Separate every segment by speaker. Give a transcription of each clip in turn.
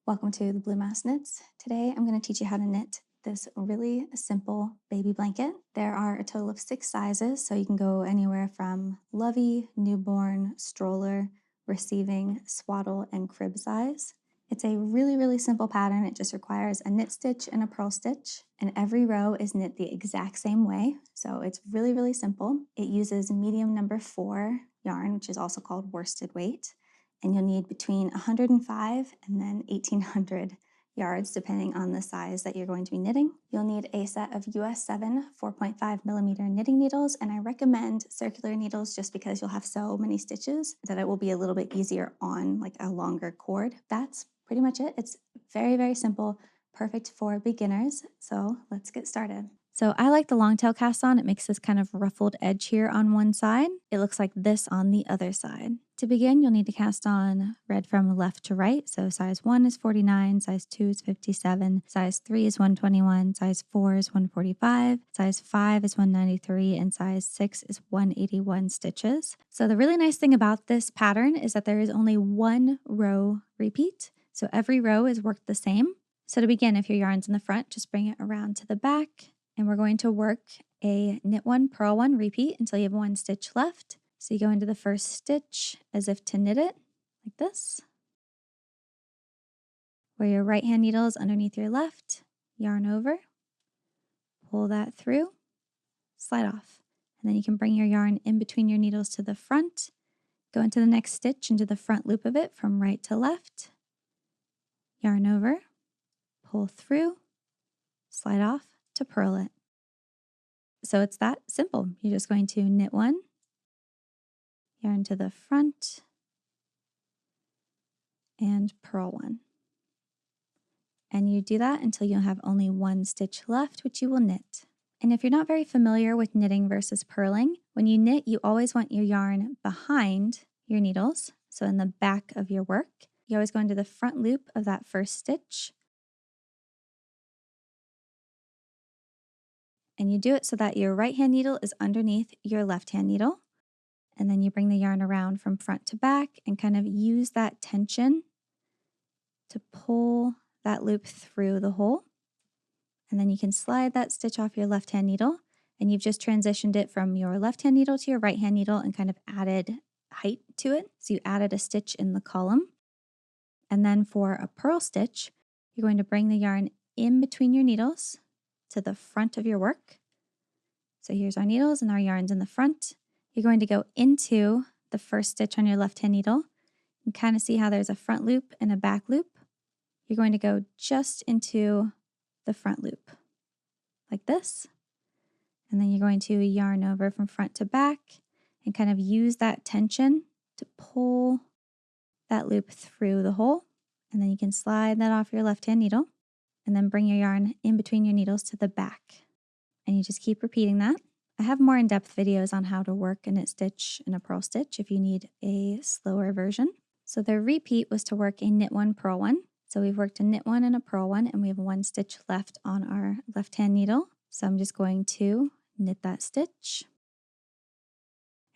Speaker 1: Welcome to the Blue Mouse Knits. Today I'm going to teach you how to knit this really simple baby blanket. There are a total of 6 sizes, so you can go anywhere from Lovey, newborn, stroller, receiving, swaddle, and crib size. It's a really simple pattern. It just requires a knit stitch and a purl stitch, and every row is knit the exact same way. So it's really simple. It uses medium number 4 yarn, which is also called worsted weight. And you'll need between 105 and then 1800 yards depending on the size that you're going to be knitting. You'll need a set of US 7 4.5 millimeter knitting needles, and I recommend circular needles just because you'll have so many stitches that it will be a little bit easier on like a longer cord. That's pretty much it. It's very simple, perfect for beginners. So let's get started. So I like the long tail cast on. It makes this kind of ruffled edge here on one side. It looks like this on the other side. To begin, you'll need to cast on red from left to right. So size 1 is 49, size 2 is 57, size 3 is 121, size 4 is 145, size 5 is 193, and size 6 is 181 stitches. So the really nice thing about this pattern is that there is only one row repeat. So every row is worked the same. So to begin, if your yarn's in the front, just bring it around to the back. And we're going to work a knit 1, purl 1 repeat until you have 1 stitch left. So you go into the first stitch as if to knit it, like this. Where your right hand needle is underneath your left, yarn over, pull that through, slide off. And then you can bring your yarn in between your needles to the front, go into the next stitch into the front loop of it from right to left, yarn over, pull through, slide off to purl it. So it's that simple. You're just going to knit 1, yarn to the front, and purl 1. And you do that until you'll have only 1 stitch left, which you will knit. And if you're not very familiar with knitting versus purling, when you knit, you always want your yarn behind your needles, so in the back of your work. You always go into the front loop of that first stitch. And you do it so that your right hand needle is underneath your left hand needle. And then you bring the yarn around from front to back and kind of use that tension to pull that loop through the hole. And then you can slide that stitch off your left hand needle, and you've just transitioned it from your left hand needle to your right hand needle and kind of added height to it. So you added a stitch in the column. And then for a purl stitch, you're going to bring the yarn in between your needles to the front of your work. So here's our needles and our yarn's in the front. You're going to go into the first stitch on your left hand needle and kind of see how there's a front loop and a back loop. You're going to go just into the front loop like this. And then you're going to yarn over from front to back and kind of use that tension to pull that loop through the hole. And then you can slide that off your left hand needle and then bring your yarn in between your needles to the back. And you just keep repeating that. I have more in-depth videos on how to work a knit stitch and a purl stitch if you need a slower version. So the repeat was to work a knit 1, purl 1. So we've worked a knit 1 and a purl 1, and we have 1 stitch left on our left hand needle. So I'm just going to knit that stitch.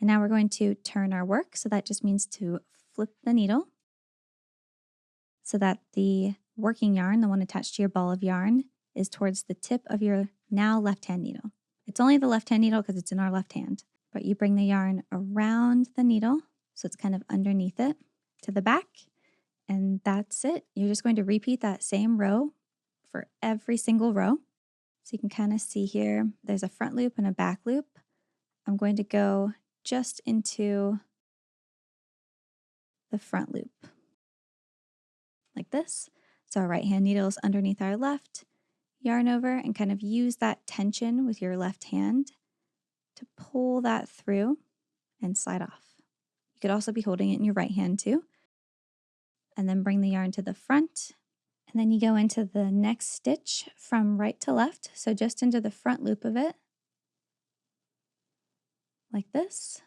Speaker 1: And now we're going to turn our work. So that just means to flip the needle so that the working yarn, the one attached to your ball of yarn, is towards the tip of your now left hand needle. It's only the left hand needle because it's in our left hand, but you bring the yarn around the needle so it's kind of underneath it to the back, and that's it. You're just going to repeat that same row for every single row. So you can kind of see here, there's a front loop and a back loop. I'm going to go just into the front loop like this. So our right hand needle is underneath our left. Yarn over and kind of use that tension with your left hand to pull that through and slide off. You could also be holding it in your right hand too. And then bring the yarn to the front. And then you go into the next stitch from right to left. So just into the front loop of it, like this.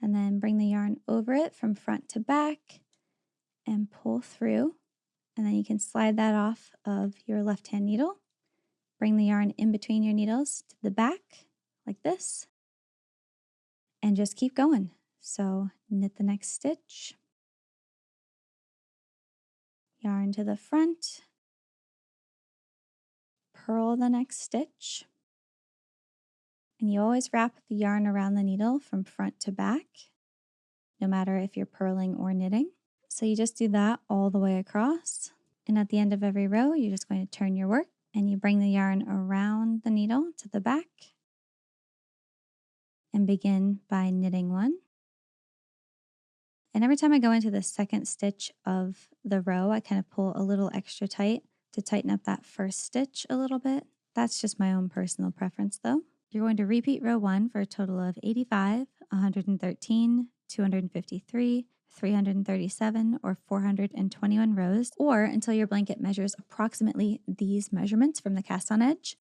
Speaker 1: And then bring the yarn over it from front to back and pull through. And then you can slide that off of your left hand needle. Bring the yarn in between your needles to the back like this. And just keep going. So knit the next stitch. yarn to the front, purl the next stitch, and you always wrap the yarn around the needle from front to back, no matter if you're purling or knitting. So you just do that all the way across. And at the end of every row, you're just going to turn your work and you bring the yarn around the needle to the back and begin by knitting one. And every time I go into the second stitch of the row, I kind of pull a little extra tight to tighten up that first stitch a little bit. That's just my own personal preference though. You're going to repeat row 1 for a total of 85, 113, 253, 337, or 421 rows, or until your blanket measures approximately these measurements from the cast on edge.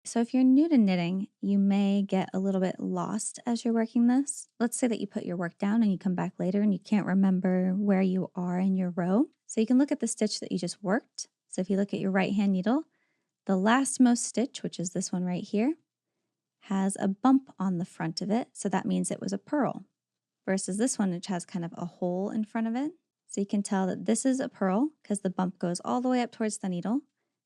Speaker 1: So if you're new to knitting, you may get a little bit lost as you're working this. Let's say that you put your work down and you come back later and you can't remember where you are in your row. So you can look at the stitch that you just worked. So if you look at your right hand needle, the lastmost stitch, which is this one right here, has a bump on the front of it. So that means it was a purl, versus this one, which has kind of a hole in front of it. So you can tell that this is a purl because the bump goes all the way up towards the needle.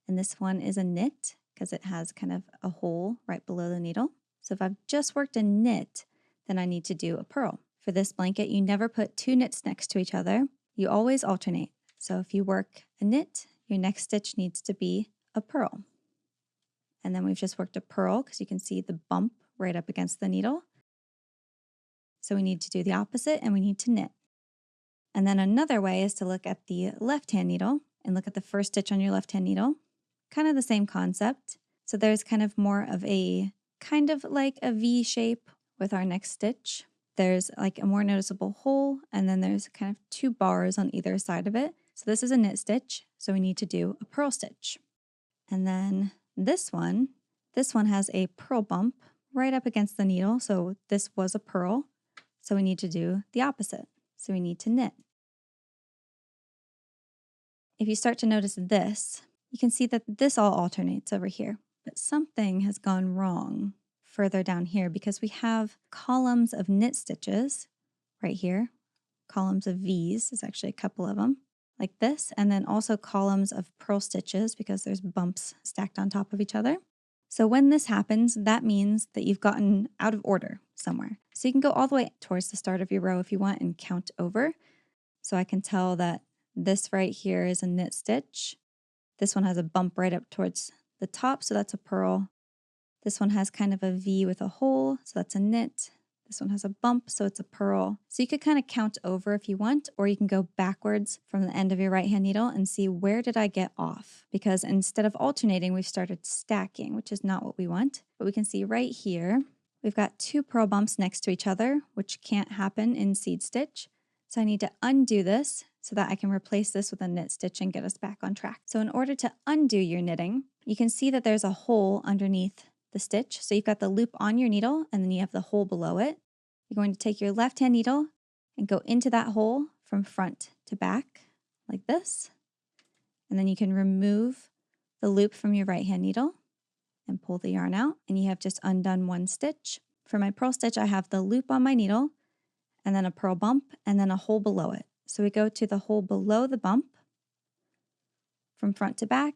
Speaker 1: And this one is a knit because it has kind of a hole right below the needle. So if I've just worked a knit, then I need to do a purl. For this blanket, you never put two knits next to each other. You always alternate. So if you work a knit, your next stitch needs to be a purl. And then we've just worked a purl because you can see the bump right up against the needle. So we need to do the opposite and we need to knit. And then another way is to look at the left-hand needle and look at the first stitch on your left-hand needle. Kind of the same concept. So there's kind of more of a kind of like a V shape with our next stitch. There's like a more noticeable hole and then there's kind of two bars on either side of it. So this is a knit stitch, so we need to do a purl stitch. And then this one has a purl bump right up against the needle. So this was a purl. So we need to do the opposite. So we need to knit. If you start to notice this, you can see that this all alternates over here, but something has gone wrong further down here because we have columns of knit stitches right here. Columns of V's, there's actually a couple of them like this, and then also columns of purl stitches because there's bumps stacked on top of each other. So when this happens, that means that you've gotten out of order somewhere. So you can go all the way towards the start of your row if you want and count over. So I can tell that this right here is a knit stitch. This one has a bump right up towards the top, so that's a purl. This one has kind of a V with a hole, so that's a knit. This one has a bump, so it's a purl. So you could kind of count over if you want, or you can go backwards from the end of your right hand needle and see where did I get off? Because instead of alternating, we've started stacking, which is not what we want. But we can see right here, we've got two purl bumps next to each other, which can't happen in seed stitch. So I need to undo this so that I can replace this with a knit stitch and get us back on track. So in order to undo your knitting, you can see that there's a hole underneath the stitch. So you've got the loop on your needle and then you have the hole below it. You're going to take your left hand needle and go into that hole from front to back like this. And then you can remove the loop from your right hand needle and pull the yarn out and you have just undone one stitch. For my purl stitch, I have the loop on my needle and then a purl bump and then a hole below it. So we go to the hole below the bump from front to back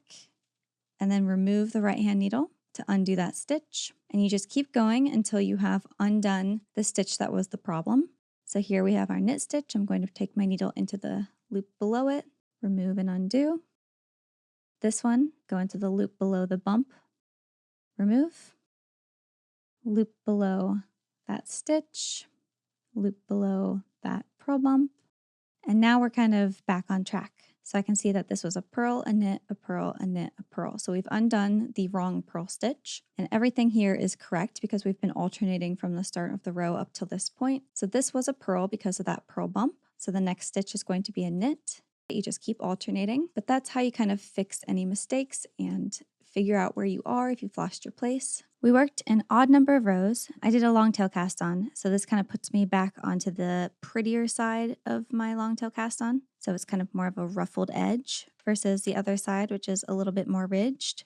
Speaker 1: and then remove the right hand needle to undo that stitch. And you just keep going until you have undone the stitch that was the problem. So here we have our knit stitch. I'm going to take my needle into the loop below it, remove and undo. This one, go into the loop below the bump, remove, loop below that stitch, loop below that purl bump. And now we're kind of back on track. So I can see that this was a purl, a knit, a purl, a knit, a purl. So we've undone the wrong purl stitch. And everything here is correct because we've been alternating from the start of the row up till this point. So this was a purl because of that purl bump. So the next stitch is going to be a knit. You just keep alternating. But that's how you kind of fix any mistakes and figure out where you are if you've lost your place. We worked an odd number of rows. I did a long tail cast on, so this kind of puts me back onto the prettier side of my long tail cast on. So it's kind of more of a ruffled edge versus the other side, which is a little bit more ridged.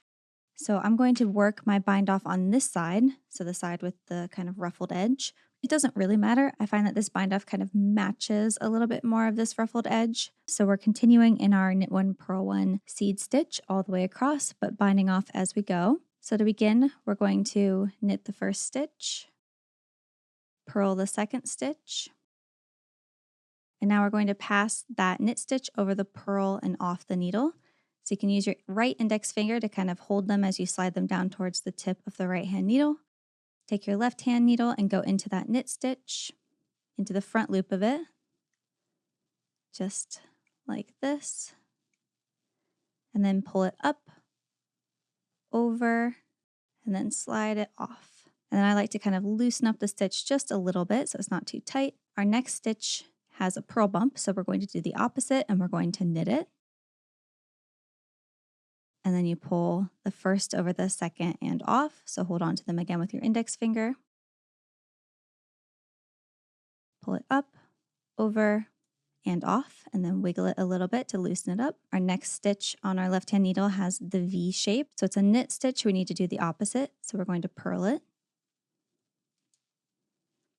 Speaker 1: So I'm going to work my bind off on this side, so the side with the kind of ruffled edge, It doesn't really matter. I find that this bind off kind of matches a little bit more of this ruffled edge. So we're continuing in our knit one, purl one seed stitch all the way across, but binding off as we go. So to begin, we're going to knit the first stitch, purl the second stitch, and now we're going to pass that knit stitch over the purl and off the needle. So you can use your right index finger to kind of hold them as you slide them down towards the tip of the right hand needle. Take your left hand needle and go into that knit stitch, into the front loop of it, just like this, and then pull it up, over, and then slide it off. And then I like to kind of loosen up the stitch just a little bit so it's not too tight. Our next stitch has a purl bump, so we're going to do the opposite and we're going to knit it. And then you pull the first over the second and off, so hold on to them again with your index finger. Pull it up, over, and off, and then wiggle it a little bit to loosen it up. Our next stitch on our left hand needle has the V shape, so it's a knit stitch. We need to do the opposite, so we're going to purl it.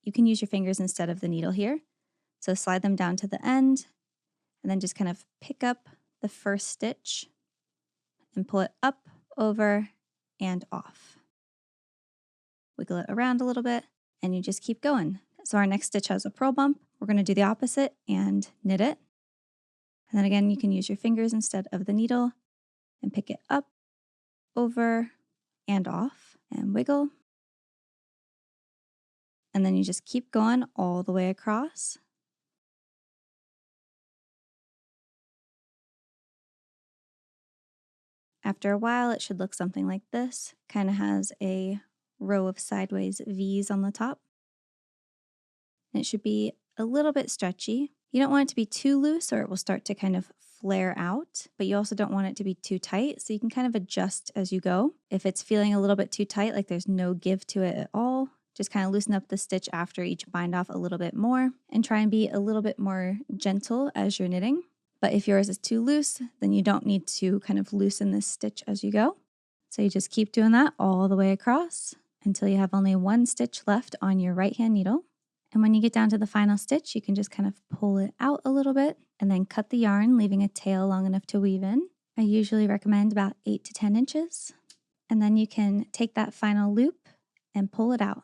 Speaker 1: You can use your fingers instead of the needle here. So slide them down to the end, and then just kind of pick up the first stitch and pull it up, over, and off. Wiggle it around a little bit, and you just keep going. So our next stitch has a purl bump. We're going to do the opposite and knit it. And then again, you can use your fingers instead of the needle and pick it up, over, and off, and wiggle. And then you just keep going all the way across. After a while, it should look something like this. Kind of has a row of sideways V's on the top. And it should be a little bit stretchy. You don't want it to be too loose or it will start to kind of flare out, but you also don't want it to be too tight, so you can kind of adjust as you go. If it's feeling a little bit too tight, like there's no give to it at all, just kind of loosen up the stitch after each bind off a little bit more and try and be a little bit more gentle as you're knitting. But if yours is too loose, then you don't need to kind of loosen this stitch as you go. So you just keep doing that all the way across until you have only one stitch left on your right hand needle. And when you get down to the final stitch, you can just kind of pull it out a little bit and then cut the yarn, leaving a tail long enough to weave in. I usually recommend about 8 to 10 inches. And then you can take that final loop and pull it out.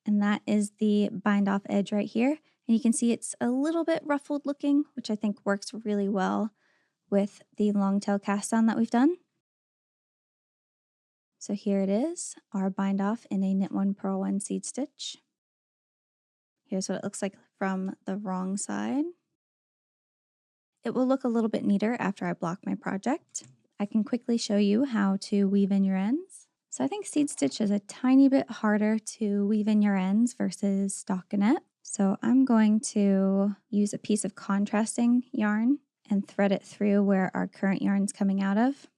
Speaker 1: And that is the bind off edge right here. And you can see it's a little bit ruffled looking, which I think works really well with the long tail cast on that we've done. So here it is, our bind off in a knit one, purl one seed stitch. Here's what it looks like from the wrong side. It will look a little bit neater after I block my project. I can quickly show you how to weave in your ends. So I think seed stitch is a tiny bit harder to weave in your ends versus stockinette. So I'm going to use a piece of contrasting yarn and thread it through where our current yarn's coming out of,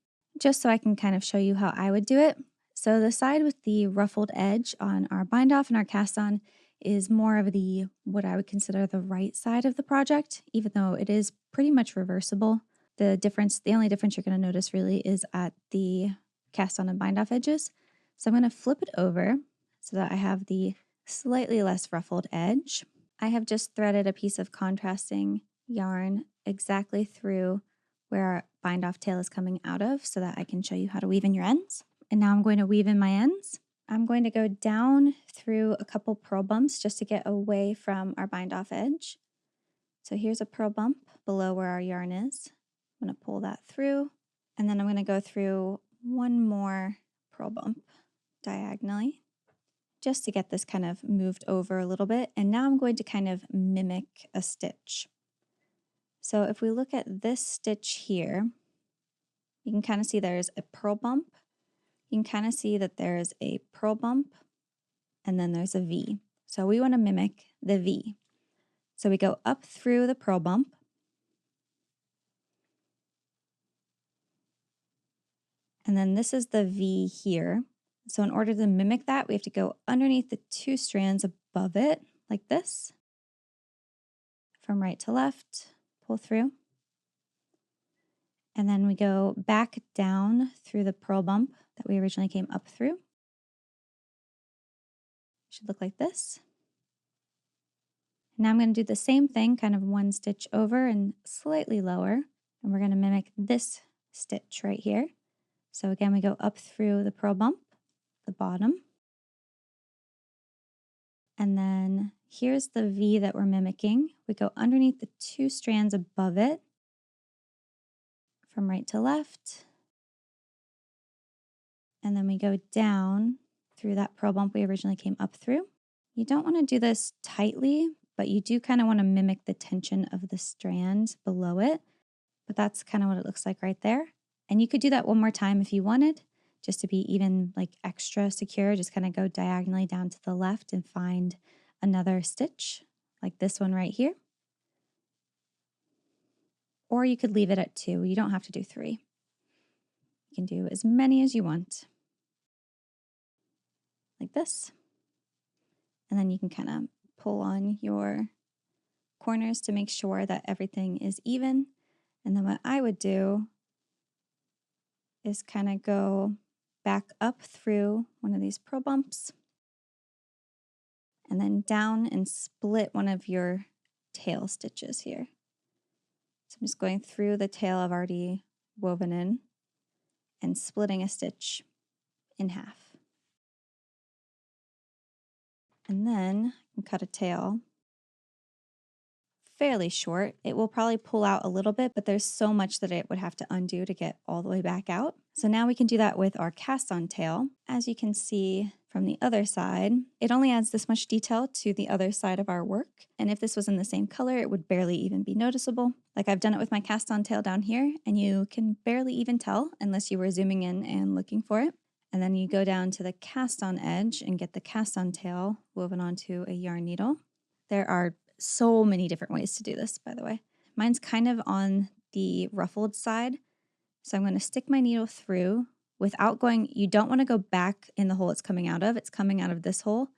Speaker 1: just so I can kind of show you how I would do it. So the side with the ruffled edge on our bind off and our cast on is more of the, what I would consider the right side of the project, even though it is pretty much reversible. The only difference you're going to notice really is at the cast on and bind off edges. So I'm going to flip it over so that I have the slightly less ruffled edge. I have just threaded a piece of contrasting yarn exactly through where our bind off tail is coming out of so that I can show you how to weave in your ends. And now I'm going to weave in my ends. I'm going to go down through a couple purl bumps just to get away from our bind off edge. So here's a purl bump below where our yarn is. I'm going to pull that through, and then I'm going to go through one more purl bump diagonally just to get this kind of moved over a little bit. And now I'm going to kind of mimic a stitch. So if we look at this stitch here, you can kind of see there's a purl bump. You can kind of see that there's a purl bump and then there's a V. So we want to mimic the V. So we go up through the purl bump, and then this is the V here. So in order to mimic that, we have to go underneath the two strands above it, like this, from right to left, pull through. And then we go back down through the purl bump that we originally came up through. Should look like this. Now I'm going to do the same thing, kind of one stitch over and slightly lower. And we're going to mimic this stitch right here. So again, we go up through the purl bump, the bottom. And then here's the V that we're mimicking. We go underneath the 2 strands above it from right to left. And then we go down through that purl bump we originally came up through. You don't want to do this tightly, but you do kind of want to mimic the tension of the strands below it. But that's kind of what it looks like right there. And you could do that one more time if you wanted, just to be even like extra secure. Just kind of go diagonally down to the left and find another stitch like this one right here. Or you could leave it at 2. You don't have to do 3. You can do as many as you want. Like this. And then you can kind of pull on your corners to make sure that everything is even. And then what I would do is kind of go back up through one of these purl bumps and then down and split one of your tail stitches here. So I'm just going through the tail I've already woven in and splitting a stitch in half. And then I can cut a tail fairly short. It will probably pull out a little bit, but there's so much that it would have to undo to get all the way back out. So now we can do that with our cast on tail. As you can see from the other side, it only adds this much detail to the other side of our work. And if this was in the same color, it would barely even be noticeable. Like I've done it with my cast on tail down here, and you can barely even tell unless you were zooming in and looking for it. And then you go down to the cast on edge and get the cast on tail woven onto a yarn needle. There are so many different ways to do this, by the way. Mine's kind of on the ruffled side. So I'm going to stick my needle through without going, you don't want to go back in the hole it's coming out of. It's coming out of this hole.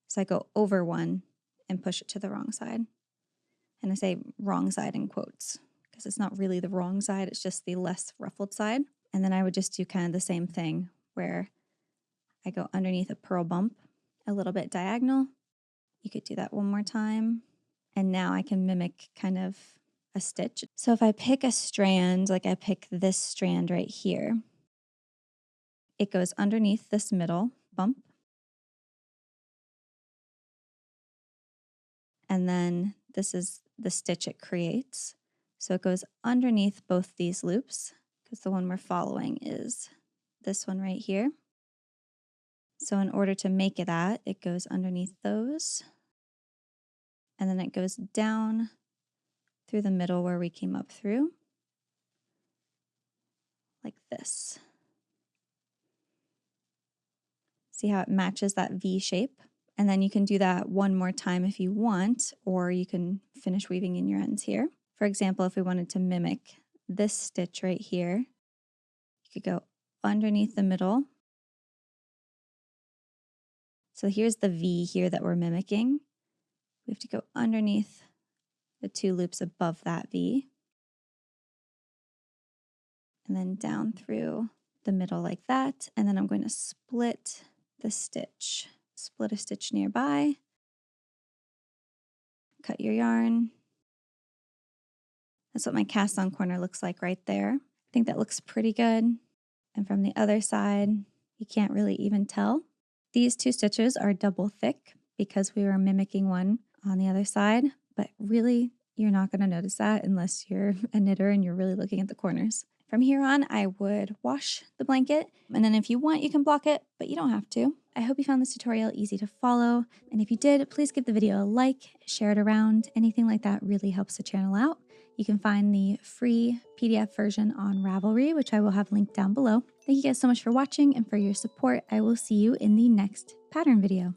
Speaker 1: So I go over one and push it to the wrong side. And I say wrong side in quotes because it's not really the wrong side. It's just the less ruffled side. And then I would just do kind of the same thing where I go underneath a purl bump a little bit diagonal. You could do that one more time. And now I can mimic kind of a stitch. So if I pick a strand, like I pick this strand right here, it goes underneath this middle bump. And then this is the stitch it creates. So it goes underneath both these loops because the one we're following is this one right here. So in order to make it that, it goes underneath those. And then it goes down through the middle where we came up through, like this. See how it matches that V shape? And then you can do that one more time if you want, or you can finish weaving in your ends here. For example, if we wanted to mimic this stitch right here, you could go underneath the middle. So here's the V here that we're mimicking. We have to go underneath the 2 loops above that V. And then down through the middle like that. And then I'm going to split the stitch. Split a stitch nearby. Cut your yarn. That's what my cast on corner looks like right there. I think that looks pretty good. And from the other side, you can't really even tell. These 2 stitches are double thick because we were mimicking one on the other side, but really you're not going to notice that unless you're a knitter and you're really looking at the corners. From here on, I would wash the blanket, and then if you want, you can block it, but you don't have to. I hope you found this tutorial easy to follow, and if you did, please give the video a like, share it around. Anything like that really helps the channel out. You can find the free PDF version on Ravelry, which I will have linked down below. Thank you guys so much for watching and for your support. I will see you in the next pattern video.